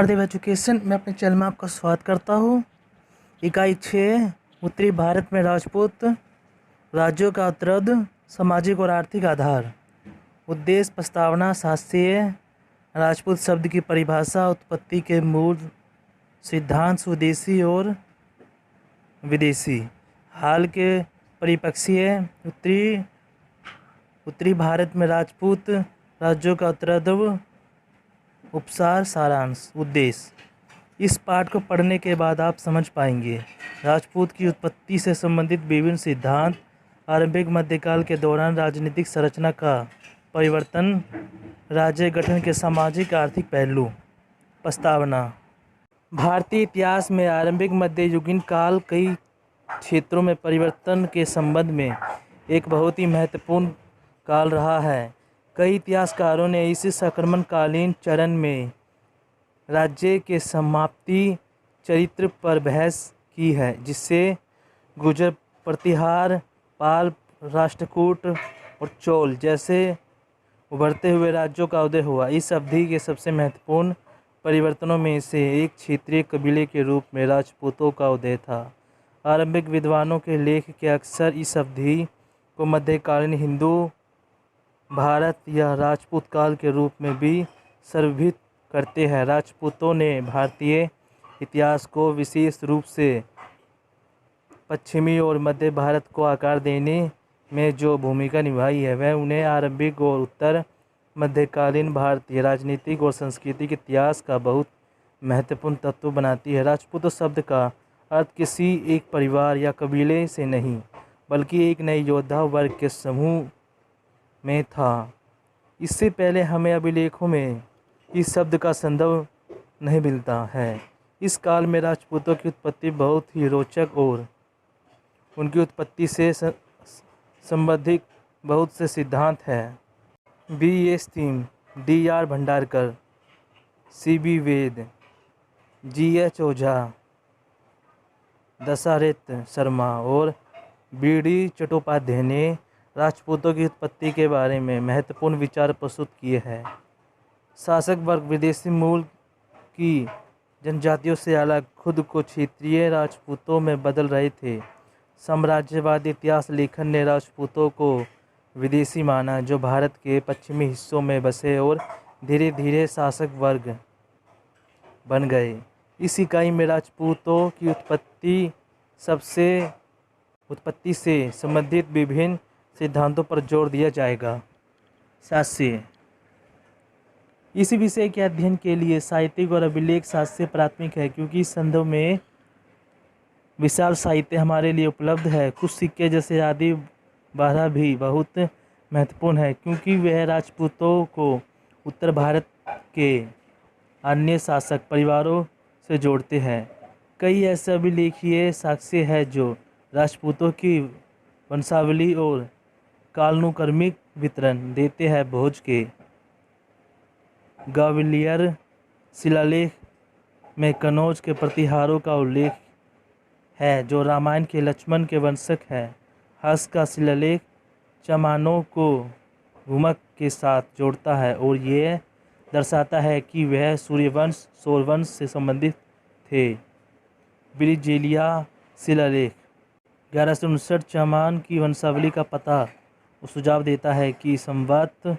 देव education में अपने channel में आपका स्वागत करता हूँ। इकाई 6 उत्तरी भारत में राजपूत राज्यों का उत्तरार्ध, सामाजिक और आर्थिक आधार। उद्देश्य प्रस्तावना, शास्त्रीय राजपूत शब्द की परिभाषा, उत्पत्ति के मूल सिद्धांत, स्वदेशी और विदेशी। हाल के परिप्रेक्ष्य उत्तरी भारत में राजपूत राज्यों का उत्तरार्ध। उपसार, सारांश, उद्देश्य। इस पाठ को पढ़ने के बाद आप समझ पाएंगे राजपूत की उत्पत्ति से संबंधित विभिन्न सिद्धांत, आरंभिक मध्यकाल के दौरान राजनीतिक संरचना का परिवर्तन, राज्य गठन के सामाजिक आर्थिक पहलू। प्रस्तावना। भारतीय इतिहास में आरंभिक मध्ययुगीन काल कई क्षेत्रों में परिवर्तन के संबंध में एक बहुत ही महत्वपूर्ण काल रहा है। कई इतिहासकारों ने इस संक्रमणकालीन चरण में राज्य के समाप्ति चरित्र पर बहस की है, जिससे गुर्जर, प्रतिहार, पाल, राष्ट्रकूट और चोल जैसे उभरते हुए राज्यों का उदय हुआ। इस अवधि के सबसे महत्वपूर्ण परिवर्तनों में से एक क्षेत्रीय कबीले के रूप में राजपूतों का उदय था। आरंभिक विद्वानों के लेख के अक्सर इस अवधि को मध्यकालीन हिंदू भारत या राजपूत काल के रूप में भी संदर्भित करते हैं। राजपूतों ने भारतीय इतिहास को विशेष रूप से पश्चिमी और मध्य भारत को आकार देने में जो भूमिका निभाई है, वह उन्हें आरंभिक और उत्तर मध्यकालीन भारतीय राजनीतिक और सांस्कृतिक इतिहास का बहुत महत्वपूर्ण तत्व बनाती है। राजपूत शब्द का अर्थ किसी एक परिवार या कबीले से नहीं, बल्कि एक नए योद्धा वर्ग के समूह में था। इससे पहले हमें अभिलेखों में इस शब्द का संदर्भ नहीं मिलता है। इस काल में राजपूतों की उत्पत्ति बहुत ही रोचक और उनकी उत्पत्ति से संबंधित बहुत से सिद्धांत हैं। B.S. Theme, D.R. Bhandarkar, C.B. वेद, G.H. ओझा, दशरथ शर्मा और B.D. चट्टोपाध्याय ने राजपूतों की उत्पत्ति के बारे में महत्वपूर्ण विचार प्रस्तुत किए हैं। शासक वर्ग विदेशी मूल की जनजातियों से अलग खुद को क्षेत्रीय राजपूतों में बदल रहे थे। साम्राज्यवादी इतिहास लेखन ने राजपूतों को विदेशी माना, जो भारत के पश्चिमी हिस्सों में बसे और धीरे धीरे शासक वर्ग बन गए। इस इकाई में राजपूतों की उत्पत्ति से संबंधित विभिन्न सिद्धांतों पर जोर दिया जाएगा। शास्त्रीय। इस विषय के अध्ययन के लिए साहित्यिक और अभिलेख शास्त्र प्राथमिक है, क्योंकि इस संदर्भ में विशाल साहित्य हमारे लिए उपलब्ध है। कुछ सिक्के जैसे आदि बारह भी बहुत महत्वपूर्ण है, क्योंकि वह राजपूतों को उत्तर भारत के अन्य शासक परिवारों से जोड़ते हैं। कई ऐसे अभिलेखीय साक्ष्य हैं जो राजपूतों की वंशावली और कालानुक्रमिक वितरण देते हैं। भोज के ग्वालियर शिलालेख में कनौज के प्रतिहारों का उल्लेख है, जो रामायण के लक्ष्मण के वंशज हैं। हर्ष का शिलालेख चमानों को भूमक के साथ जोड़ता है और यह दर्शाता है कि वह सूर्यवंश सौरवंश से संबंधित थे। ब्रिजेलिया शिलालेख 1159 चमान की वंशावली का पता सुझाव देता है कि संवत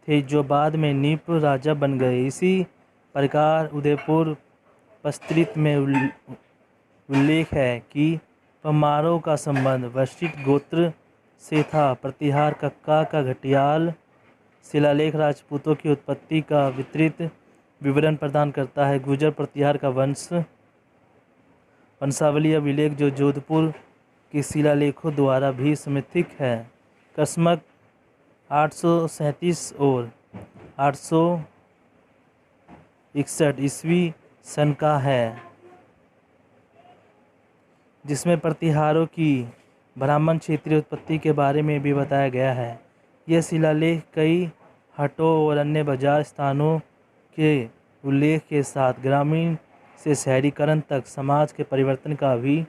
थे, जो बाद में नीप राजा बन गए। इसी प्रकार उदयपुर पस्त्रित में उल्लेख है कि परमारों का संबंध वशिष्ठ गोत्र से था। प्रतिहार कक्का का घटियाल शिलालेख राजपूतों की उत्पत्ति का विस्तृत विवरण प्रदान करता है। गुर्जर प्रतिहार का वंशावली अभिलेख, जो जोधपुर के शिलालेखों द्वारा भी समर्थित है, क्रमशः 837 और 861 ईस्वी सन का है, जिसमें प्रतिहारों की ब्राह्मण क्षेत्रीय उत्पत्ति के बारे में भी बताया गया है। यह शिलालेख कई हाटों और अन्य बाजार स्थानों के उल्लेख के साथ ग्रामीण से शहरीकरण तक समाज के परिवर्तन का भी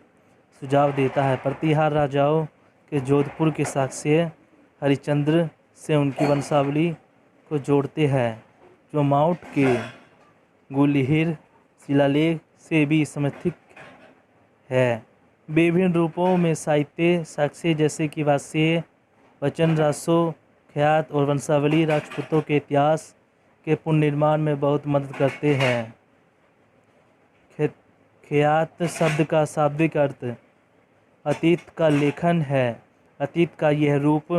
सुझाव देता है। प्रतिहार राजाओं के जोधपुर के साक्ष्य हरिश्चंद्र से उनकी वंशावली को जोड़ते हैं, जो माउंट के गुलिहिर शिलालेख से भी समर्थित है। विभिन्न रूपों में साहित्य साक्ष्य जैसे कि वास्य, वचन, रासो, ख्यात और वंशावली राजपूतों के इतिहास के पुनर्निर्माण में बहुत मदद करते हैं। ख्यात शब्द का शाब्दिक अर्थ अतीत का लेखन है। अतीत का यह रूप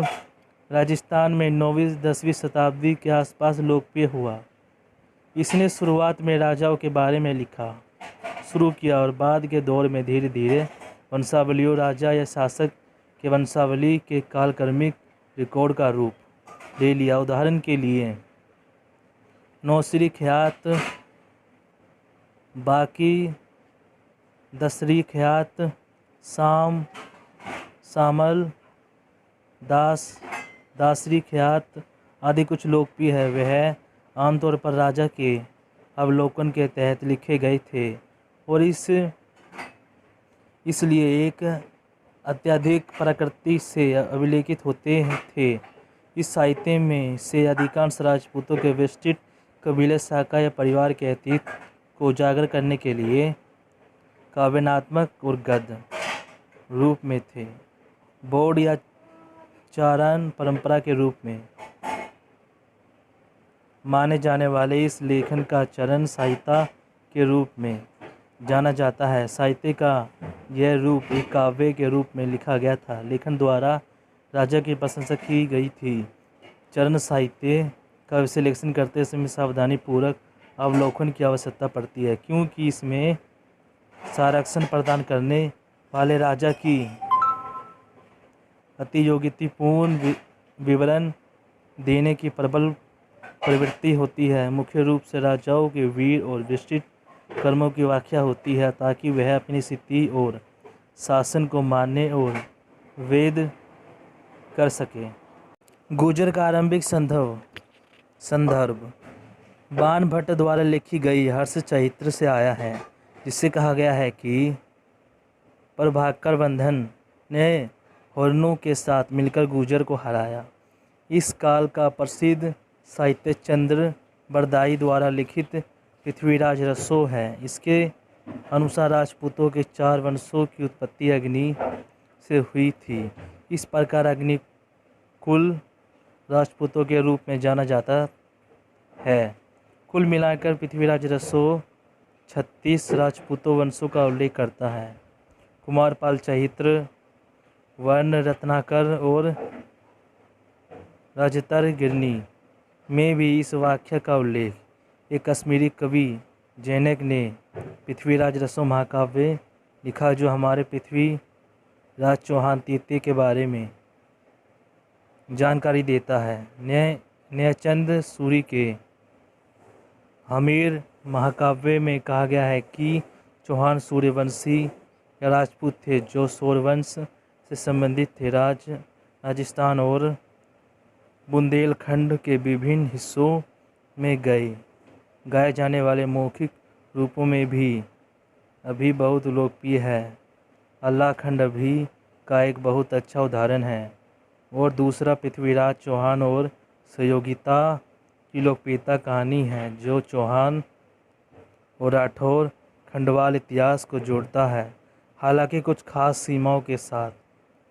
राजस्थान में 9वीं-10वीं शताब्दी के आसपास लोकप्रिय हुआ। इसने शुरुआत में राजाओं के बारे में लिखा शुरू किया और बाद के दौर में धीरे धीरे वंशावलियों, राजा या शासक के वंशावली के कालक्रमिक रिकॉर्ड का रूप ले लिया। उदाहरण के लिए नौश्री ख्यात, बाकी, दसरी ख्यात, साम, सामल, दासरी ख्यात आदि कुछ लोकप्रिय है। वह आमतौर पर राजा के अवलोकन के तहत लिखे गए थे और इसलिए एक अत्यधिक प्रकृति से अभिलेखित होते थे। इस साहित्य में से अधिकांश राजपूतों के विशिष्ट कबीले, शाखा या परिवार के अतीत को उजागर करने के लिए काव्यात्मक और गद्य रूप में थे। बोध या चारण परंपरा के रूप में माने जाने वाले इस लेखन का चरण साहित्य के रूप में जाना जाता है। साहित्य का यह रूप एक काव्य के रूप में लिखा गया था। लेखन द्वारा राजा की प्रशंसा की गई थी। चरण साहित्य का विश्लेषण करते समय सावधानी पूर्वक अवलोकन की आवश्यकता पड़ती है, क्योंकि इसमें संरक्षण प्रदान करने वाले राजा की अतियोगितापूर्ण विवरण देने की प्रबल प्रवृत्ति होती है। मुख्य रूप से राजाओं के वीर और विशिष्ट कर्मों की व्याख्या होती है ताकि वह अपनी स्थिति और शासन को मानने और वेद कर सके। गुर्जर का आरंभिक संदर्भ बाणभट्ट द्वारा लिखी गई हर्ष चरित्र से आया है, जिससे कहा गया है कि प्रभाकर बंधन ने हरणों के साथ मिलकर गुर्जर को हराया। इस काल का प्रसिद्ध साहित्य चंद्र बरदाई द्वारा लिखित पृथ्वीराज रसो है। इसके अनुसार राजपूतों के 4 वंशों की उत्पत्ति अग्नि से हुई थी। इस प्रकार अग्नि कुल राजपूतों के रूप में जाना जाता है। कुल मिलाकर पृथ्वीराज रसो 36 राजपूतों वंशों का उल्लेख करता है। कुमारपाल चरित्र, वर्ण रत्नाकर और राजतर गिरनी में भी इस वाक्य का उल्लेख। एक कश्मीरी कवि जैनक ने पृथ्वीराज रसो महाकाव्य लिखा, जो हमारे पृथ्वीराज चौहान तृतीय के बारे में जानकारी देता है। न्यायचंद सूरी के हमीर महाकाव्य में कहा गया है कि चौहान सूर्यवंशी या राजपूत थे जो सौरवंश से संबंधित थे। राजस्थान और बुंदेलखंड के विभिन्न हिस्सों में गाए जाने वाले मौखिक रूपों में भी अभी बहुत लोकप्रिय है। अल्लाखंड अभी का एक बहुत अच्छा उदाहरण है और दूसरा पृथ्वीराज चौहान और सहयोगिता की लोकप्रियता कहानी है, जो चौहान और राठौर खंडवाल इतिहास को जोड़ता है। हालांकि कुछ खास सीमाओं के साथ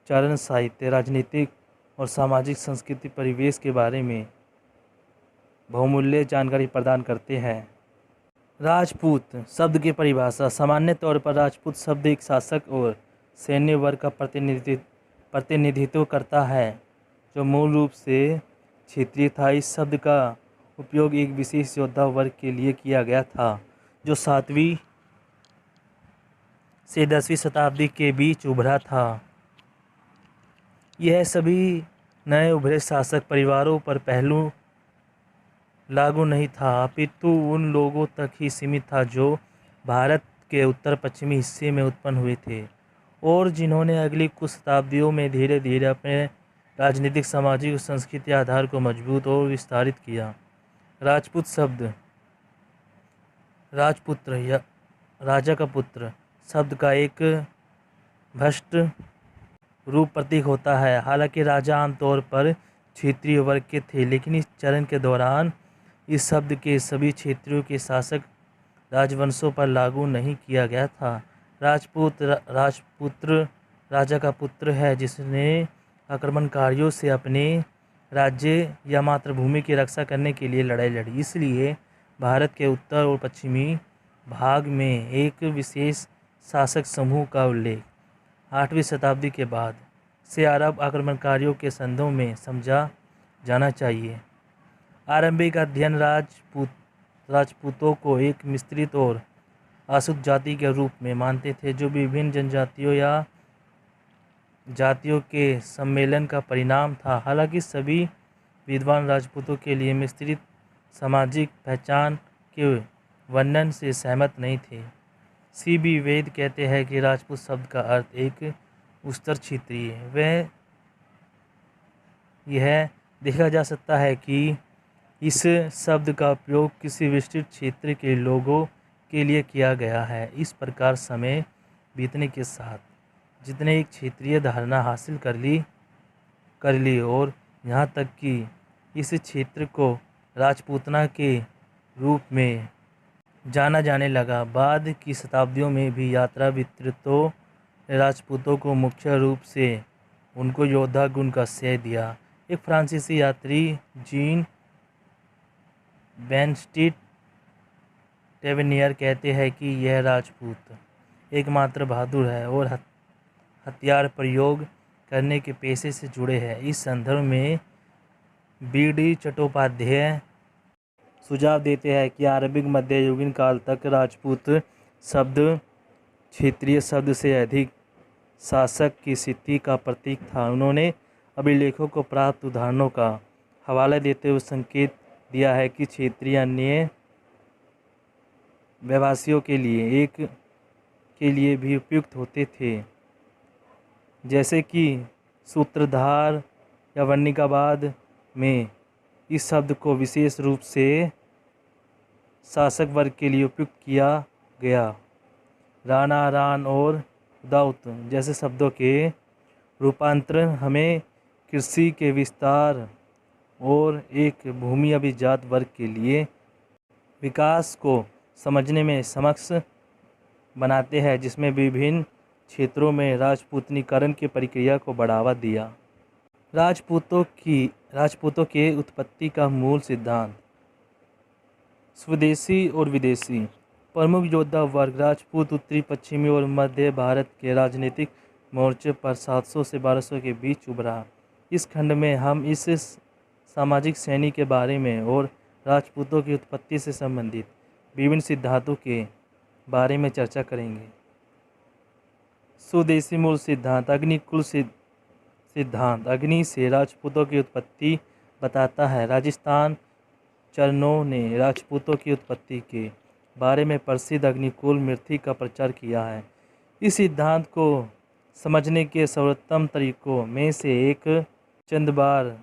चरण साहित्य राजनीतिक और सामाजिक संस्कृति परिवेश के बारे में बहुमूल्य जानकारी प्रदान करते हैं। राजपूत शब्द की परिभाषा। सामान्य तौर पर राजपूत शब्द एक शासक और सैन्य वर्ग का प्रतिनिधित्व करता है, जो मूल रूप से क्षेत्रीय था। इस शब्द का उपयोग एक विशेष योद्धा वर्ग के लिए किया गया था, जो 7वीं से 10वीं शताब्दी के बीच उभरा था। यह सभी नए उभरे शासक परिवारों पर पहलू लागू नहीं था, अपितु उन लोगों तक ही सीमित था जो भारत के उत्तर पश्चिमी हिस्से में उत्पन्न हुए थे और जिन्होंने अगली कुछ शताब्दियों में धीरे धीरे अपने राजनीतिक, सामाजिक और सांस्कृतिक आधार को मजबूत और विस्तारित किया। राजपूत शब्द राजपुत्र या राजा का पुत्र शब्द का एक भ्रष्ट रूप प्रतीक होता है। हालांकि राजा आमतौर पर क्षेत्रीय वर्ग के थे, लेकिन इस चरण के दौरान इस शब्द के सभी क्षेत्रों के शासक राजवंशों पर लागू नहीं किया गया था। राजपुत्र राजा का पुत्र है जिसने आक्रमणकारियों से अपने राज्य या मातृभूमि की रक्षा करने के लिए लड़ाई लड़ी। इसलिए भारत के उत्तर और पश्चिमी भाग में एक विशेष शासक समूह का उल्लेख 8वीं शताब्दी के बाद से अरब आक्रमणकारियों के संदर्भ में समझा जाना चाहिए। आरंभिक अध्ययन राजपूतों को एक मिश्रित और अशुद्ध जाति के रूप में मानते थे, जो विभिन्न जनजातियों या जातियों के सम्मेलन का परिणाम था। हालांकि सभी विद्वान राजपूतों के लिए मिश्रित सामाजिक पहचान के वर्णन से सहमत नहीं थे। C.B. वेद कहते हैं कि राजपूत शब्द का अर्थ एक उच्चतर क्षेत्रीय है। वह यह देखा जा सकता है कि इस शब्द का उपयोग किसी विशिष्ट क्षेत्र के लोगों के लिए किया गया है। इस प्रकार समय बीतने के साथ जितने एक क्षेत्रीय धारणा हासिल कर ली और यहाँ तक कि इस क्षेत्र को राजपूतना के रूप में जाना जाने लगा। बाद की शताब्दियों में भी यात्रा वितरितों राजपूतों को मुख्य रूप से उनको योद्धा गुण का श्रेय दिया। एक फ्रांसीसी यात्री जीन बेनस्टिट टेवेनियर कहते हैं कि यह राजपूत एकमात्र बहादुर है और हथियार प्रयोग करने के पेशे से जुड़े हैं। इस संदर्भ में B.D. चट्टोपाध्याय सुझाव देते हैं कि आरंभिक मध्ययुगीन काल तक राजपूत शब्द क्षेत्रीय शब्द से अधिक शासक की स्थिति का प्रतीक था। उन्होंने अभिलेखों को प्राप्त उदाहरणों का हवाला देते हुए संकेत दिया है कि क्षेत्रीय अन्य व्यवसायों के लिए भी उपयुक्त होते थे, जैसे कि सूत्रधार या वर्णिकावाद में इस शब्द को विशेष रूप से शासक वर्ग के लिए उपयुक्त किया गया। राणा, रान और दाऊद जैसे शब्दों के रूपांतरण हमें कृषि के विस्तार और एक भूमि अभिजात वर्ग के लिए विकास को समझने में सक्षम बनाते हैं, जिसमें विभिन्न क्षेत्रों में राजपूतनीकरण की प्रक्रिया को बढ़ावा दिया। राजपूतों के उत्पत्ति का मूल सिद्धांत। स्वदेशी और विदेशी। प्रमुख योद्धा वर्ग राजपूत उत्तरी, पश्चिमी और मध्य भारत के राजनीतिक मोर्चे पर 700 से 1200 के बीच उभरा। इस खंड में हम इस सामाजिक श्रेणी के बारे में और राजपूतों की उत्पत्ति से संबंधित विभिन्न सिद्धांतों के बारे में चर्चा करेंगे। स्वदेशी मूल सिद्धांत। अग्निकुल सिद्धांत अग्नि से राजपूतों की उत्पत्ति बताता है। राजस्थान चरणों ने राजपूतों की उत्पत्ति के बारे में प्रसिद्ध अग्निकुल मृत्यु का प्रचार किया है। इस सिद्धांत को समझने के सर्वोत्तम तरीकों में से एक चंदबार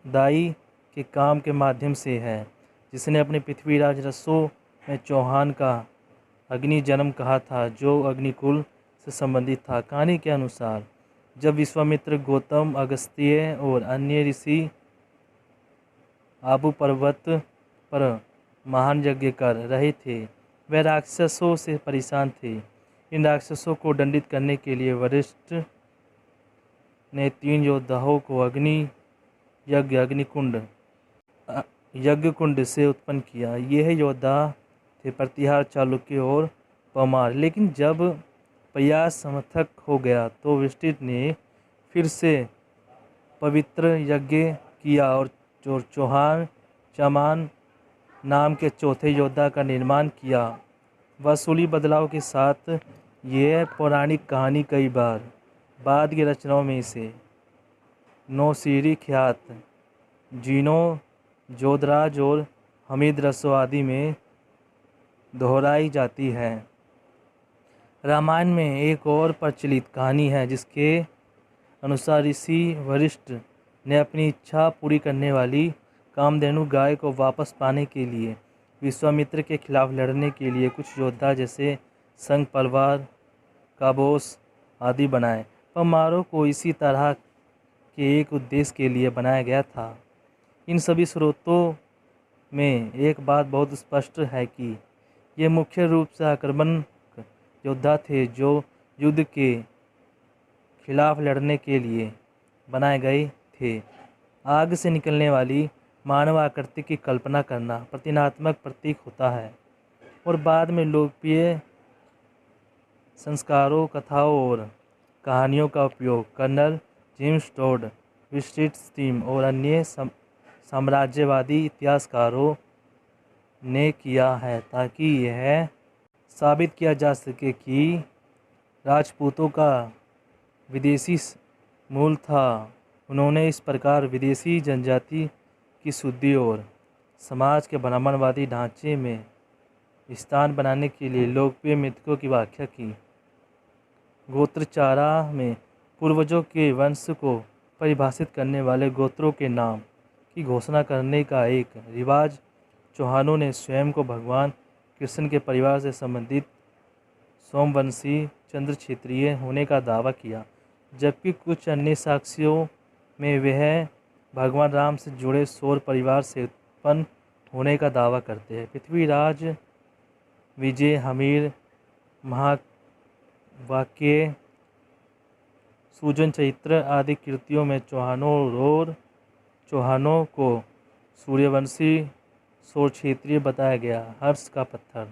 दाई के काम के माध्यम से है, जिसने अपने पृथ्वीराज रसो में चौहान का अग्नि जन्म कहा था, जो अग्निकुल से संबंधित था। कहानी के अनुसार जब विश्वामित्र, गौतम, अगस्त्य और अन्य ऋषि आबू पर्वत पर महान यज्ञ कर रहे थे, वे राक्षसों से परेशान थे। इन राक्षसों को दंडित करने के लिए वशिष्ठ ने 3 योद्धाओं को यज्ञ कुंड से उत्पन्न किया। यह योद्धा थे प्रतिहार, चालुक्य और पमार। लेकिन जब प्रयास समर्थक हो गया तो वशिष्ठ ने फिर से पवित्र यज्ञ किया और चमान नाम के चौथे योद्धा का निर्माण किया। वसूली बदलाव के साथ यह पौराणिक कहानी कई बार बाद की रचनाओं में से नौशीरी ख्यात, जीनो, जोधराज और हमीद रसो आदि में दोहराई जाती है। रामायण में एक और प्रचलित कहानी है जिसके अनुसार ऋषि वशिष्ठ ने अपनी इच्छा पूरी करने वाली कामधेनु गाय को वापस पाने के लिए विश्वामित्र के खिलाफ लड़ने के लिए कुछ योद्धा जैसे संग पलवार, काबोस आदि बनाए। परमारों को इसी तरह के एक उद्देश्य के लिए बनाया गया था। इन सभी स्रोतों में एक बात बहुत स्पष्ट है कि ये मुख्य रूप से आक्रामक योद्धा थे जो युद्ध के खिलाफ लड़ने के लिए बनाए गए थे। आग से निकलने वाली मानव आकृति की कल्पना करना प्रतीकात्मक प्रतीक होता है और बाद में लोकप्रिय संस्कारों, कथाओं और कहानियों का उपयोग कर्नल जेम्स टोड, विस्टिट स्टीम और अन्य साम्राज्यवादी इतिहासकारों ने किया है ताकि यह साबित किया जा सके कि राजपूतों का विदेशी मूल था। उन्होंने इस प्रकार विदेशी जनजाति की शुद्धि और समाज के ब्राह्मणवादी ढांचे में स्थान बनाने के लिए लोकप्रिय मिथकों की व्याख्या की। गोत्रचारा में पूर्वजों के वंश को परिभाषित करने वाले गोत्रों के नाम की घोषणा करने का एक रिवाज चौहानों ने स्वयं को भगवान कृष्ण के परिवार से संबंधित सोमवंशी चंद्र क्षेत्रीय होने का दावा किया, जबकि कुछ अन्य साक्ष्यों में वह भगवान राम से जुड़े सौर परिवार से उत्पन्न होने का दावा करते हैं। पृथ्वीराज, विजय, हमीर, महावाक्य, सुजन चरित्र आदि कृतियों में चौहानों को सूर्यवंशी सौर क्षेत्रीय बताया गया। हर्ष का पत्थर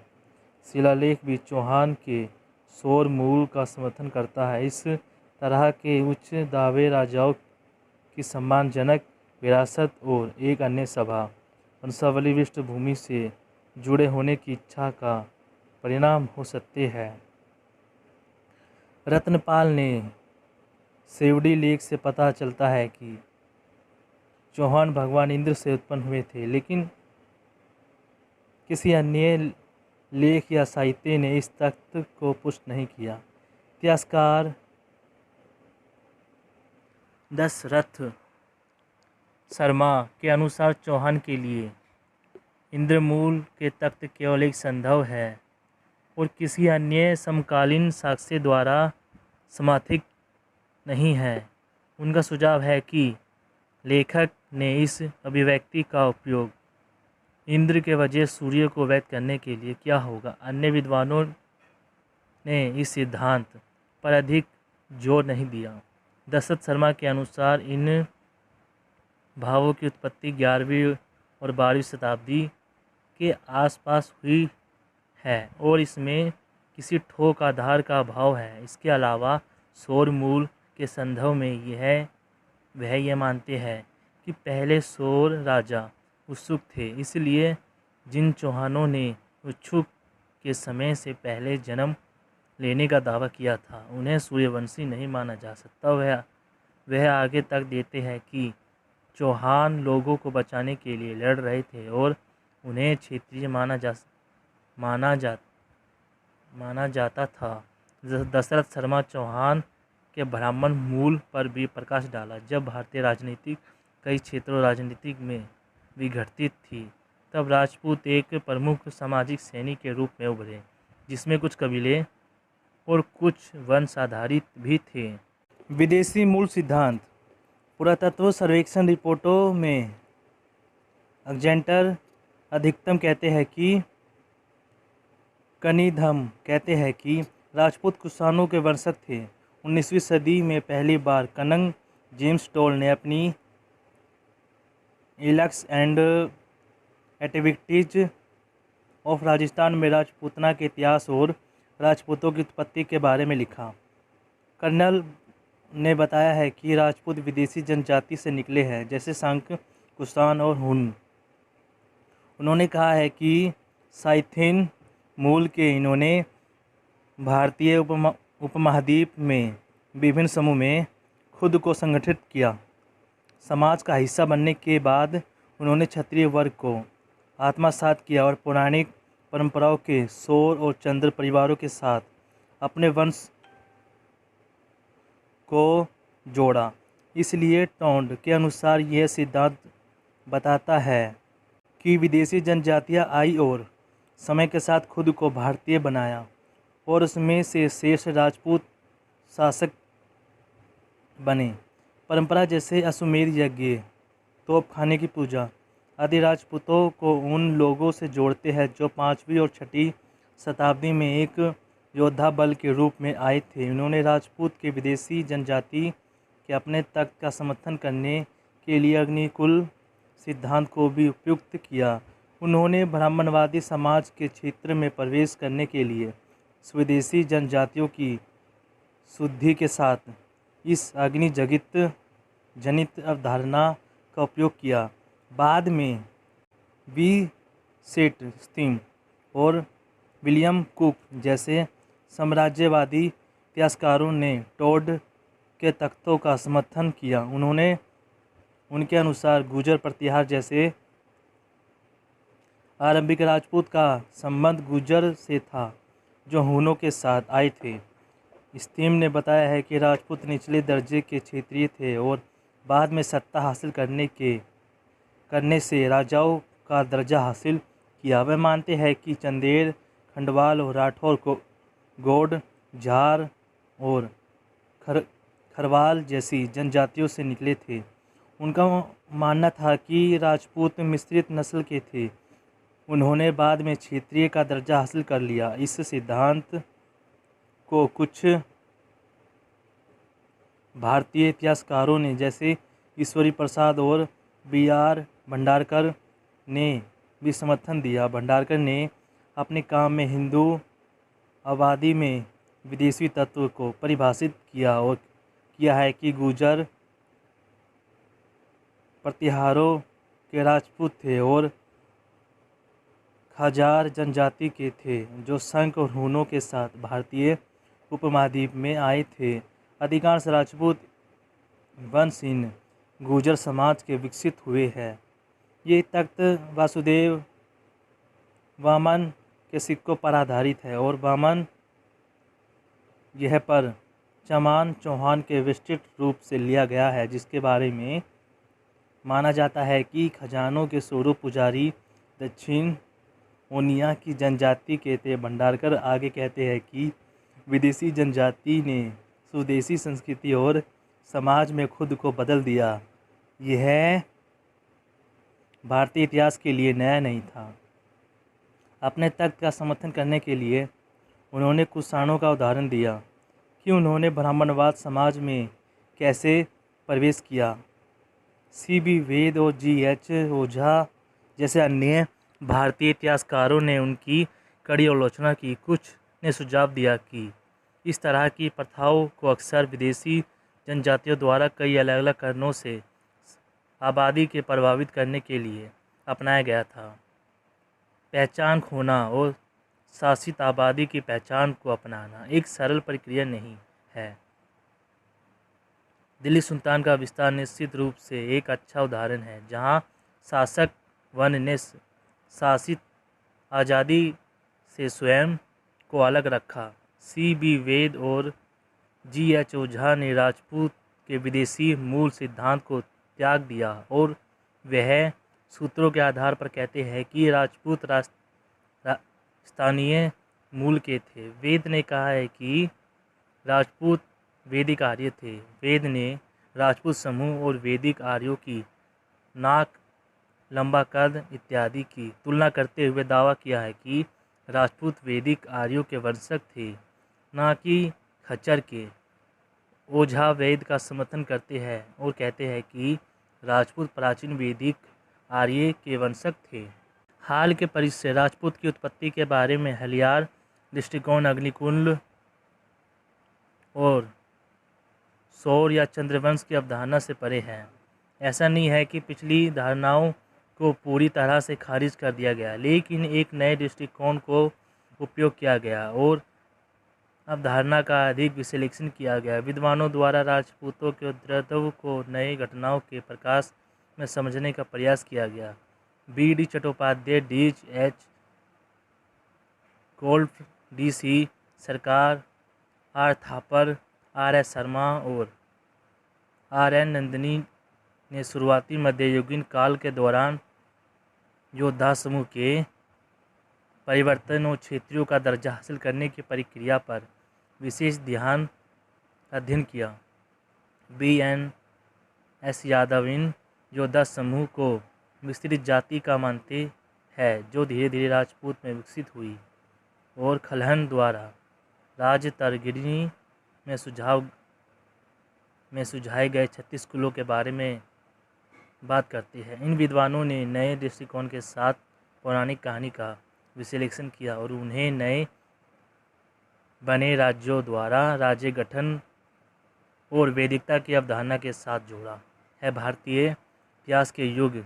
शिलालेख भी चौहान के सौर मूल का समर्थन करता है। इस तरह के उच्च दावे राजाओं की सम्मानजनक विरासत और एक अन्य सभा वंशावली पृष्ठभूमि से जुड़े होने की इच्छा का परिणाम हो सकते हैं। रत्नपाल ने सेवड़ी लेख से पता चलता है कि चौहान भगवान इंद्र से उत्पन्न हुए थे, लेकिन किसी अन्य लेख या साहित्य ने इस तथ्य को पुष्ट नहीं किया। इतिहासकार दशरथ शर्मा के अनुसार चौहान के लिए इंद्रमूल के तख्त केवल एक संदेह है और किसी अन्य समकालीन साक्ष्य द्वारा समर्थित नहीं है। उनका सुझाव है कि लेखक ने इस अभिव्यक्ति का उपयोग इंद्र के वजह सूर्य को व्यक्त करने के लिए किया होगा। अन्य विद्वानों ने इस सिद्धांत पर अधिक जोर नहीं दिया। दशरथ शर्मा के अनुसार इन भावों की उत्पत्ति 11वीं और 12वीं शताब्दी के आसपास हुई है और इसमें किसी ठोस आधार का अभाव है। इसके अलावा सौर मूल के संदर्भ में वह यह मानते हैं कि पहले सौर राजा उत्सुक थे, इसलिए जिन चौहानों ने उत्सुक के समय से पहले जन्म लेने का दावा किया था उन्हें सूर्यवंशी नहीं माना जा सकता। वह आगे तक देते हैं कि चौहान लोगों को बचाने के लिए लड़ रहे थे और उन्हें क्षेत्रीय माना जाता था। दशरथ शर्मा चौहान के ब्राह्मण मूल पर भी प्रकाश डाला। जब भारतीय राजनीति कई क्षेत्रों राजनीतिक में विघटित थी, तब राजपूत एक प्रमुख सामाजिक श्रेणी के रूप में उभरे, जिसमें कुछ कबीले और कुछ वंश आधारित भी थे। विदेशी मूल सिद्धांत पुरातत्व सर्वेक्षण रिपोर्टों में अलेक्जेंडर अधिकतम कहते हैं कि कनिंघम कहते हैं कि राजपूत कुषाणों के वंशज थे। 19वीं सदी में पहली बार कर्नल जेम्स टोड ने अपनी Alex and activities of Rajasthan में राजपूतना के इतिहास और राजपूतों की उत्पत्ति के बारे में लिखा। कर्नल ने बताया है कि राजपूत विदेशी जनजाति से निकले हैं, जैसे सांक, कुषाण और हुन। उन्होंने कहा है कि साइथिन मूल के इन्होंने भारतीय उपमहाद्वीप में विभिन्न समूह में खुद को संगठित किया। समाज का हिस्सा बनने के बाद उन्होंने क्षत्रिय वर्ग को आत्मसात किया और पौराणिक परंपराओं के सौर और चंद्र परिवारों के साथ अपने वंश को जोड़ा। इसलिए टोड के अनुसार यह सिद्धांत बताता है कि विदेशी जनजातियां आई और समय के साथ खुद को भारतीय बनाया और उसमें से शेष राजपूत शासक बने। परंपरा जैसे अश्वमेध यज्ञ, तोपखाने की पूजा आदि राजपूतों को उन लोगों से जोड़ते हैं जो 5वीं और 6ठी शताब्दी में एक योद्धा बल के रूप में आए थे। उन्होंने राजपूत के विदेशी जनजाति के अपने तख्त का समर्थन करने के लिए अग्निकुल सिद्धांत को भी उपयुक्त किया। उन्होंने ब्राह्मणवादी समाज के क्षेत्र में प्रवेश करने के लिए स्वदेशी जनजातियों की शुद्धि के साथ इस जनित अवधारणा का उपयोग किया। बाद में बी सेट स्टीम और विलियम कुक जैसे साम्राज्यवादी इतिहासकारों ने टोड के तख्तों का समर्थन किया। उनके अनुसार गुर्जर प्रतिहार जैसे आरंभिक राजपूत का संबंध गुर्जर से था जो हूनों के साथ आए थे। स्टीम ने बताया है कि राजपूत निचले दर्जे के क्षेत्रीय थे और बाद में सत्ता हासिल करने से राजाओं का दर्जा हासिल किया। वे मानते हैं कि चंदेल, खंडवाल और राठौर को गौड़, झार और खरवाल जैसी जनजातियों से निकले थे। उनका मानना था कि राजपूत मिश्रित नस्ल के थे। उन्होंने बाद में क्षेत्रीय का दर्जा हासिल कर लिया। इस सिद्धांत को कुछ भारतीय इतिहासकारों ने जैसे ईश्वरी प्रसाद और B.R. भंडारकर ने भी समर्थन दिया। भंडारकर ने अपने काम में हिंदू आबादी में विदेशी तत्व को परिभाषित किया है कि गुर्जर प्रतिहारों के राजपूत थे और खजार जनजाति के थे जो संघ और हूनों के साथ भारतीय उपमहाद्वीप में आए थे। अधिकांश राजपूत वंश इन गुर्जर समाज के विकसित हुए हैं। ये तख्त वासुदेव वामन के सिक्कों पर आधारित है और वामन यह पर चमान चौहान के विस्तृत रूप से लिया गया है, जिसके बारे में माना जाता है कि खजानों के स्वरूप पुजारी दक्षिण ओनिया की जनजाति के थे। भंडारकर आगे कहते हैं कि विदेशी जनजाति ने स्वदेशी संस्कृति और समाज में खुद को बदल दिया। यह भारतीय इतिहास के लिए नया नहीं था। अपने तख्त का समर्थन करने के लिए उन्होंने कुषाणों का उदाहरण दिया कि उन्होंने ब्राह्मणवाद समाज में कैसे प्रवेश किया। C.B. वेद और G.H. ओझा जैसे अन्य भारतीय इतिहासकारों ने उनकी कड़ी आलोचना की। कुछ ने सुझाव दिया कि इस तरह की प्रथाओं को अक्सर विदेशी जनजातियों द्वारा कई अलग अलग कारणों से आबादी के प्रभावित करने के लिए अपनाया गया था। पहचान खोना और शासित आबादी की पहचान को अपनाना एक सरल प्रक्रिया नहीं है। दिल्ली सुल्तान का विस्तार निश्चित रूप से एक अच्छा उदाहरण है, जहां शासक वन ने शासित आज़ादी से स्वयं को अलग रखा। C.B. वेद और G.H. ओझा ने राजपूत के विदेशी मूल सिद्धांत को त्याग दिया और वह सूत्रों के आधार पर कहते हैं कि राजपूत स्थानीय मूल के थे। वेद ने कहा है कि राजपूत वैदिक आर्य थे। वेद ने राजपूत समूह और वैदिक आर्यों की नाक, लंबा कद इत्यादि की तुलना करते हुए दावा किया है कि राजपूत वैदिक आर्यों के वंशज थे, न कि खच्चर के। ओझा वेद का समर्थन करते हैं और कहते हैं कि राजपूत प्राचीन वैदिक आर्य के वंशज थे। हाल के परिचय राजपूत की उत्पत्ति के बारे में हलियार दृष्टिकोण अग्निकुल और सौर या चंद्रवंश की अवधारणा से परे है। ऐसा नहीं है कि पिछली धारणाओं को पूरी तरह से खारिज कर दिया गया, लेकिन एक नए दृष्टिकोण को उपयोग किया गया और अवधारणा का अधिक विश्लेषण किया गया। विद्वानों द्वारा राजपूतों के उद्भव को नए घटनाओं के प्रकाश में समझने का प्रयास किया गया। B.D. Chattopadhyay, D.H. Golf, D.C. सरकार, R. थापर, R.S. शर्मा और R.N. नंदिनी ने शुरुआती मध्ययुगीन काल के दौरान योद्धा समूह के परिवर्तन और क्षेत्रियों का दर्जा हासिल करने की प्रक्रिया पर विशेष अध्ययन किया। B.N.S. यादव इन योद्धा समूह को मिश्रित जाति का मानते हैं जो धीरे धीरे राजपूत में विकसित हुई। और खलहन द्वारा राजतरगिनी में सुझाए गए 36 कुलों के बारे में बात करती है। इन विद्वानों ने नए दृष्टिकोण के साथ पौराणिक कहानी का विश्लेषण किया और उन्हें नए बने राज्यों द्वारा राज्य गठन और वैदिकता की अवधारणा के साथ जोड़ा है। भारतीय इतिहास के युग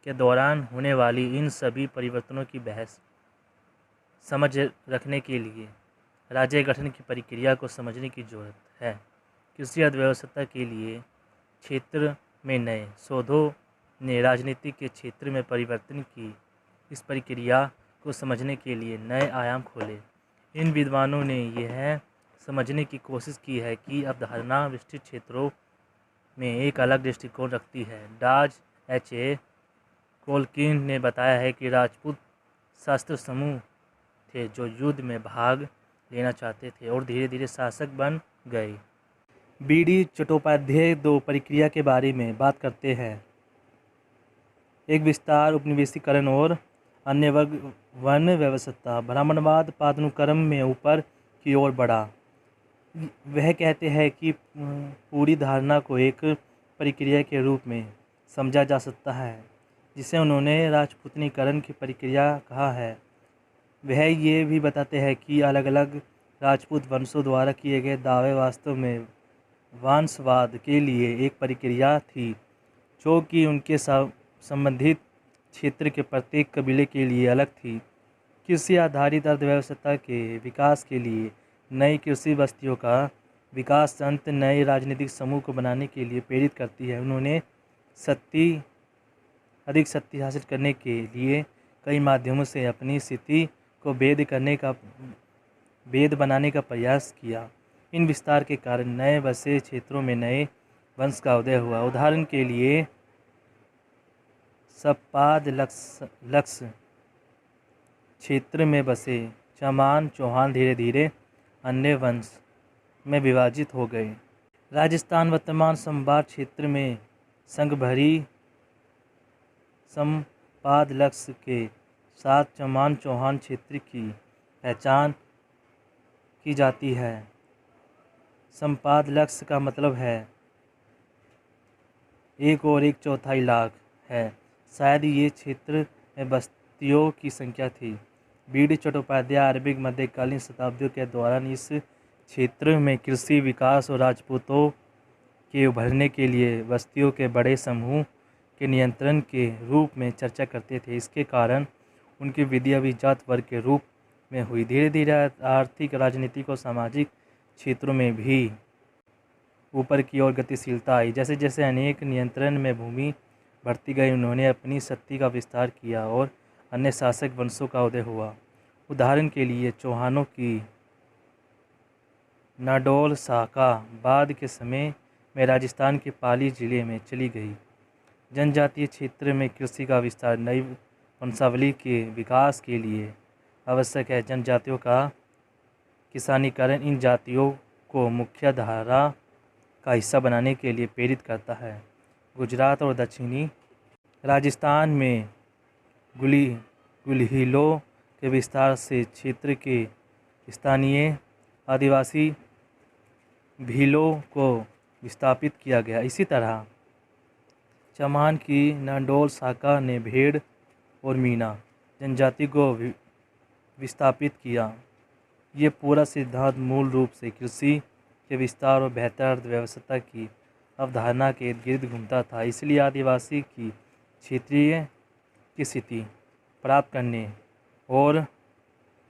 के दौरान होने वाली इन सभी परिवर्तनों की बहस समझ रखने के लिए राज्य गठन की प्रक्रिया को समझने की जरूरत है। कृषि अर्थव्यवस्था के लिए क्षेत्र में नए शोधों ने राजनीति के क्षेत्र में परिवर्तन की इस प्रक्रिया को समझने के लिए नए आयाम खोले। इन विद्वानों ने यह समझने की कोशिश की है कि अवधारणा विस्तृत क्षेत्रों में एक अलग दृष्टिकोण रखती है। Dodge H.A. कोल्किन ने बताया है कि राजपूत शास्त्र समूह थे जो युद्ध में भाग लेना चाहते थे और धीरे धीरे शासक बन गए। B.D. चट्टोपाध्याय दो प्रक्रिया के बारे में बात करते हैं, एक विस्तार, उपनिवेशीकरण और अन्य वर्ग वन व्यवस्था। ब्राह्मणवाद पदानुक्रम में ऊपर की ओर बढ़ा। वह कहते हैं कि पूरी धारणा को एक प्रक्रिया के रूप में समझा जा सकता है जिसे उन्होंने राजपूतनीकरण की प्रक्रिया कहा है। वह ये भी बताते हैं कि अलग अलग राजपूत वंशों द्वारा किए गए दावे वास्तव में वंशवाद के लिए एक प्रक्रिया थी जो कि उनके संबंधित क्षेत्र के प्रत्येक कबीले के लिए अलग थी। कृषि आधारित अर्थव्यवस्था के विकास के लिए नई कृषि बस्तियों का विकास अंत नए राजनीतिक समूह को बनाने के लिए प्रेरित करती है। उन्होंने अधिक शक्ति हासिल करने के लिए कई माध्यमों से अपनी स्थिति को वेद बनाने का प्रयास किया। इन विस्तार के कारण नए बसे क्षेत्रों में नए वंश का उदय हुआ। उदाहरण के लिए सपाद लक्ष्य क्षेत्र में बसे चमान चौहान धीरे धीरे अन्य वंश में विभाजित हो गए। राजस्थान वर्तमान संभाग क्षेत्र में संघभरी संपाद लक्ष्य के साथ चमान चौहान क्षेत्र की पहचान की जाती है। संपाद लक्ष्य का मतलब है 1 और 1/4 लाख है। शायद ये क्षेत्र में बस्तियों की संख्या थी। B.D. चट्टोपाध्याय अरबिक मध्यकालीन शताब्दियों के दौरान इस क्षेत्र में कृषि विकास और राजपूतों के उभरने के लिए बस्तियों के बड़े समूह के नियंत्रण के रूप में चर्चा करते थे। इसके कारण उनकी विधि अभी जात वर्ग के रूप में हुई। धीरे धीरे आर्थिक, राजनीतिक और सामाजिक क्षेत्रों में भी ऊपर की ओर गतिशीलता आई। जैसे जैसे अनेक नियंत्रण में भूमि बढ़ती गई, उन्होंने अपनी शक्ति का विस्तार किया और अन्य शासक वंशों का उदय हुआ। उदाहरण के लिए चौहानों की नाडौल शाखा बाद के समय में राजस्थान के पाली जिले में चली गई। जनजातीय क्षेत्र में कृषि का विस्तार नई वंशावली के विकास के लिए आवश्यक है। जनजातियों का किसानीकरण इन जातियों को मुख्य धारा का हिस्सा बनाने के लिए प्रेरित करता है। गुजरात और दक्षिणी राजस्थान में गुलहीलों के विस्तार से क्षेत्र के स्थानीय आदिवासी भीलों को विस्थापित किया गया। इसी तरह चमान की नाडौल शाखा ने भेड़ और मीना जनजाति को विस्थापित किया। ये पूरा सिद्धांत मूल रूप से कृषि के विस्तार और बेहतर अर्थव्यवस्था की अवधारणा के इर्द गिर्द घूमता था। इसलिए आदिवासी की क्षेत्रीय की स्थिति प्राप्त करने और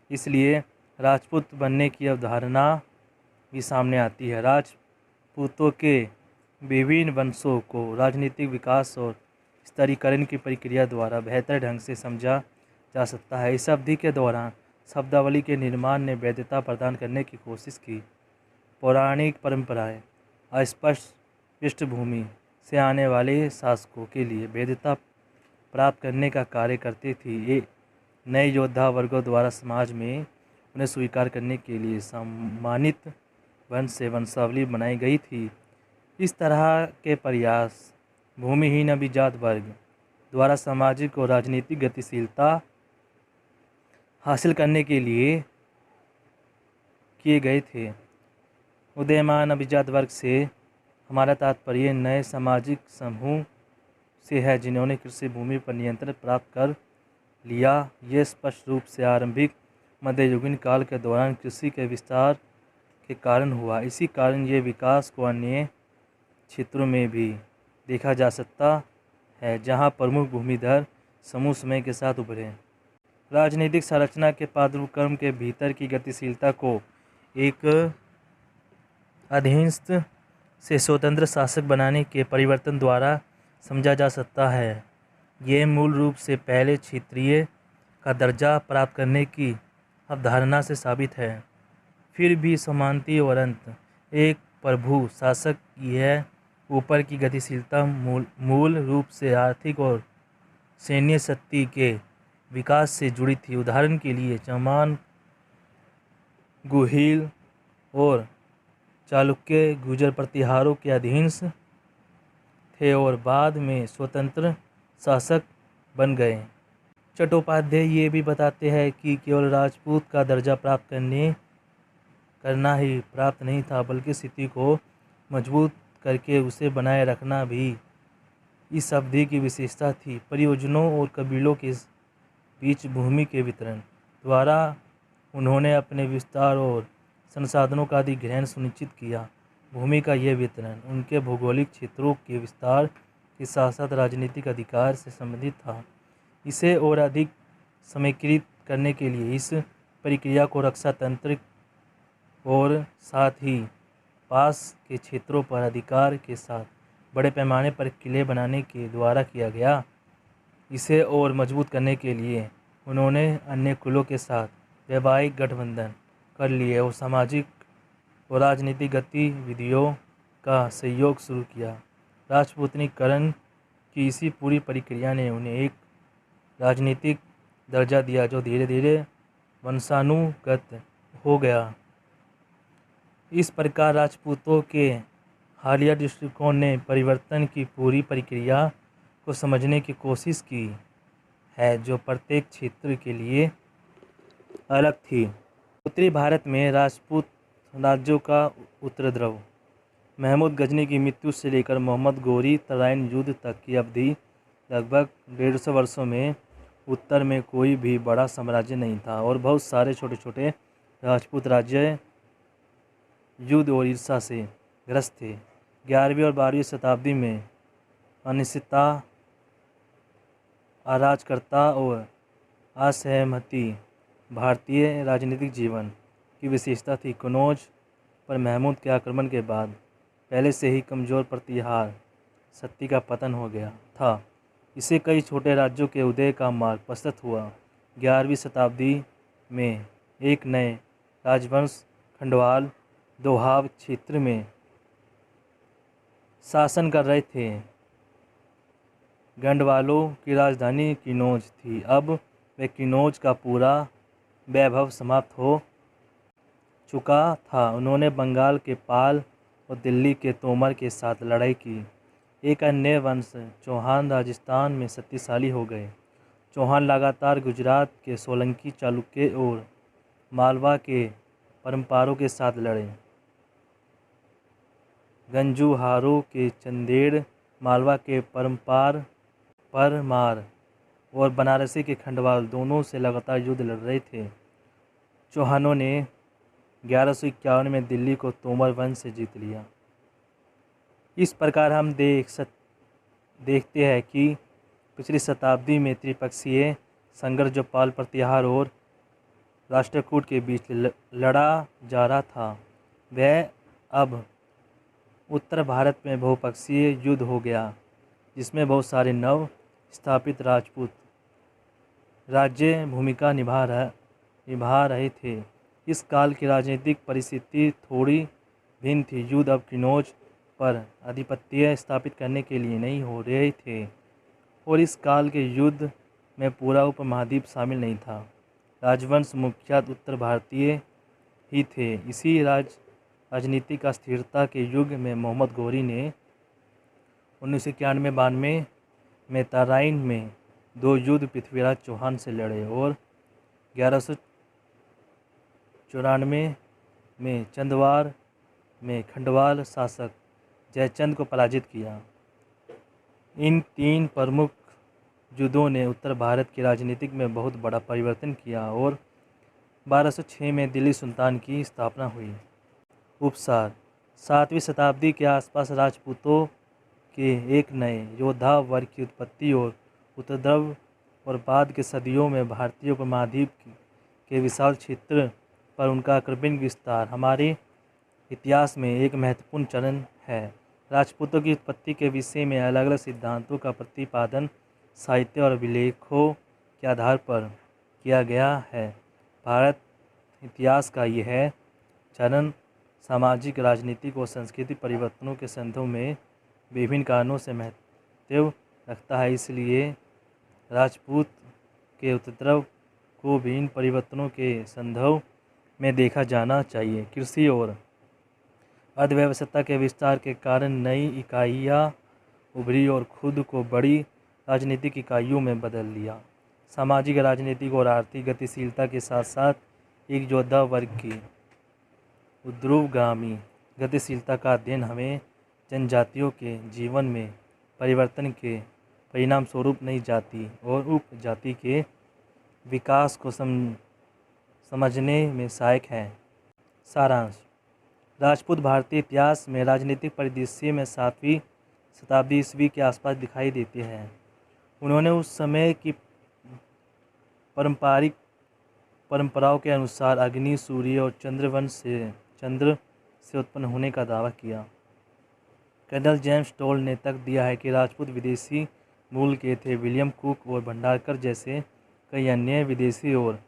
इसलिए राजपूत बनने की अवधारणा भी सामने आती है। राजपूतों के विभिन्न वंशों को राजनीतिक विकास और स्तरीकरण की प्रक्रिया द्वारा बेहतर ढंग से समझा जा सकता है। इस अवधि के दौरान शब्दावली के निर्माण ने वैधता प्रदान करने की कोशिश की। पौराणिक परंपराएं अस्पष्ट पृष्ठभूमि से आने वाले शासकों के लिए वैधता प्राप्त करने का कार्य करती थी। ये नए योद्धा वर्गों द्वारा समाज में उन्हें स्वीकार करने के लिए सम्मानित वंश से वंशावली बनाई गई थी। इस तरह के प्रयास भूमिहीन अभिजात वर्ग द्वारा सामाजिक और राजनीतिक गतिशीलता हासिल करने के लिए किए गए थे। उदयमान अभिजात वर्ग से हमारा तात्पर्य नए सामाजिक समूह से है जिन्होंने कृषि भूमि पर नियंत्रण प्राप्त कर लिया। ये स्पष्ट रूप से आरंभिक मध्ययुगीन काल के दौरान कृषि के विस्तार के कारण हुआ। इसी कारण ये विकास को अन्य क्षेत्रों में भी देखा जा सकता है जहाँ प्रमुख भूमिधर समूह समय के साथ उभरे। राजनीतिक संरचना के पदानुक्रम के भीतर की गतिशीलता को एक अधीनस्थ से स्वतंत्र शासक बनाने के परिवर्तन द्वारा समझा जा सकता है। ये मूल रूप से पहले क्षेत्रीय का दर्जा प्राप्त करने की अवधारणा से साबित है। फिर भी समानता और अंत एक प्रभु शासक यह ऊपर की गतिशीलता मूल रूप से आर्थिक और सैन्य शक्ति के विकास से जुड़ी थी। उदाहरण के लिए चौहान, गुहिल और चालुक्य गुर्जर प्रतिहारों के अधीन थे और बाद में स्वतंत्र शासक बन गए। चट्टोपाध्याय ये भी बताते हैं कि केवल राजपूत का दर्जा प्राप्त करना ही प्राप्त नहीं था, बल्कि स्थिति को मजबूत करके उसे बनाए रखना भी इस अवधि की विशेषता थी। परियोजनाओं और कबीलों के बीच भूमि के वितरण द्वारा उन्होंने अपने विस्तार और संसाधनों का अधिग्रहण सुनिश्चित किया। भूमि का यह वितरण उनके भौगोलिक क्षेत्रों के विस्तार के साथ साथ राजनीतिक अधिकार से संबंधित था। इसे और अधिक समेकित करने के लिए इस प्रक्रिया को रक्षा तंत्र और साथ ही पास के क्षेत्रों पर अधिकार के साथ बड़े पैमाने पर किले बनाने के द्वारा किया गया। इसे और मजबूत करने के लिए उन्होंने अन्य कुलों के साथ वैवाहिक गठबंधन कर लिए और सामाजिक और राजनीतिक गतिविधियों का सहयोग शुरू किया। राजपूतनीकरण की इसी पूरी प्रक्रिया ने उन्हें एक राजनीतिक दर्जा दिया जो धीरे धीरे वंशानुगत हो गया। इस प्रकार राजपूतों के हालिया दृष्टिकोण ने परिवर्तन की पूरी प्रक्रिया को समझने की कोशिश की है जो प्रत्येक क्षेत्र के लिए अलग थी। उत्तरी भारत में राजपूत राज्यों का उत्तरद्रव महमूद गजनी की मृत्यु से लेकर मोहम्मद गोरी तराइन युद्ध तक की अवधि लगभग 150 वर्षों में उत्तर में कोई भी बड़ा साम्राज्य नहीं था और बहुत सारे छोटे छोटे राजपूत राज्य युद्ध और ईर्ष्या से ग्रस्त थे। 11वीं और 12वीं शताब्दी में अनिश्चितता, अराजकता और असहमति भारतीय राजनीतिक जीवन की विशेषता थी। कन्नौज पर महमूद के आक्रमण के बाद पहले से ही कमज़ोर प्रतिहार शक्ति का पतन हो गया था। इससे कई छोटे राज्यों के उदय का मार्ग प्रशस्त हुआ। 11वीं शताब्दी में एक नए राजवंश खंडवाल दोहाब क्षेत्र में शासन कर रहे थे। गंडवालों की राजधानी किन्नौज थी। अब वे किन्नौज का पूरा वैभव समाप्त हो चुका था। उन्होंने बंगाल के पाल और दिल्ली के तोमर के साथ लड़ाई की। एक अन्य वंश चौहान राजस्थान में शक्तिशाली हो गए। चौहान लगातार गुजरात के सोलंकी, चालुक्य और मालवा के परम्परों के साथ लड़े। गंजूहारों के चंदेड़, मालवा के परमार और बनारसी के खंडवाल दोनों से लगातार युद्ध लड़ रहे थे। चौहानों ने 1151 में दिल्ली को तोमर वंश से जीत लिया। इस प्रकार हम देखते हैं कि पिछली शताब्दी में त्रिपक्षीय संघर्ष जो पाल प्रतिहार और राष्ट्रकूट के बीच लड़ा जा रहा था वह अब उत्तर भारत में बहुपक्षीय युद्ध हो गया जिसमें बहुत सारे नव स्थापित राजपूत राज्य भूमिका निभा रहे थे। इस काल की राजनीतिक परिस्थिति थोड़ी भिन्न थी। युद्ध अब किन्नौज पर आधिपत्य स्थापित करने के लिए नहीं हो रहे थे और इस काल के युद्ध में पूरा उपमहाद्वीप शामिल नहीं था। राजवंश मुख्यतः उत्तर भारतीय ही थे। इसी राजनीतिक अस्थिरता के युग में मोहम्मद गोरी ने 1991-92 में तराइन में 2 युद्ध पृथ्वीराज चौहान से लड़े और 1194 में चंदवार में खंडवाल शासक जयचंद को पराजित किया। इन 3 प्रमुख युद्धों ने उत्तर भारत की राजनीति में बहुत बड़ा परिवर्तन किया और 1206 में दिल्ली सुल्तान की स्थापना हुई। उपसार 7वीं शताब्दी के आसपास राजपूतों के एक नए योद्धा वर्ग की उत्पत्ति और उपद्रव और बाद के सदियों में भारतीय उपमहाद्वीप के विशाल क्षेत्र पर उनका क्रमिक विस्तार हमारे इतिहास में एक महत्वपूर्ण चरण है। राजपूतों की उत्पत्ति के विषय में अलग अलग सिद्धांतों का प्रतिपादन साहित्य और अभिलेखों के आधार पर किया गया है। भारत इतिहास का यह चरण सामाजिक, राजनीतिक और सांस्कृतिक परिवर्तनों के संदर्भ में विभिन्न कारणों से महत्व रखता है। इसलिए राजपूत के उपद्रव को विभिन्न परिवर्तनों के संदर्भ में देखा जाना चाहिए। कृषि और अर्थव्यवस्था के विस्तार के कारण नई इकाइयाँ उभरी और खुद को बड़ी राजनीतिक इकाइयों में बदल लिया। सामाजिक, राजनीतिक और आर्थिक गतिशीलता के साथ साथ एक योद्धा वर्ग की ऊर्ध्वगामी गतिशीलता का अध्ययन हमें जनजातियों के जीवन में परिवर्तन के परिणाम स्वरूप नई जाति और उपजाति के विकास को समझने में सहायक है। सारांश। राजपूत भारतीय इतिहास में राजनीतिक परिदृश्य में 7वीं शताब्दी ईस्वी के आसपास दिखाई देते हैं। उन्होंने उस समय की परंपराओं के अनुसार अग्नि, सूर्य और चंद्र से उत्पन्न होने का दावा किया। कर्नल जेम्स टोल ने तर्क दिया है कि राजपूत विदेशी मूल के थे। विलियम कुक और भंडारकर जैसे कई अन्य विदेशी और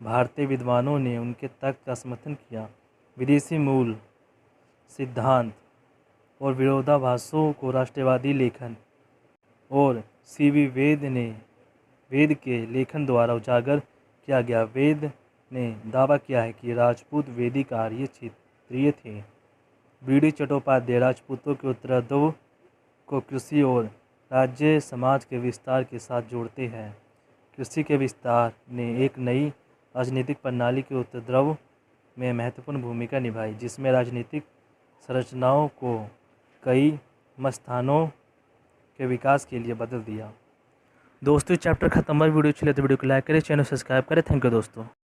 भारतीय विद्वानों ने उनके तर्क का समर्थन किया। विदेशी मूल सिद्धांत और विरोधाभासों को राष्ट्रवादी लेखन और सीवी वेद के लेखन द्वारा उजागर किया गया। वेद ने दावा किया है कि राजपूत वैदिक आर्य क्षेत्रीय थे। बीडी चट्टोपाध्याय राजपूतों के उत्तरार्ध को कृषि और राज्य समाज के विस्तार के साथ जोड़ते हैं। कृषि के विस्तार ने एक नई राजनीतिक प्रणाली के उत्तरार्ध में महत्वपूर्ण भूमिका निभाई, जिसमें राजनीतिक संरचनाओं को कई मस्थानों के विकास के लिए बदल दिया। दोस्तों, चैप्टर खत्म हुआ। वीडियो अच्छी लगे तो वीडियो को लाइक करें, चैनल सब्सक्राइब करें। थैंक यू दोस्तों।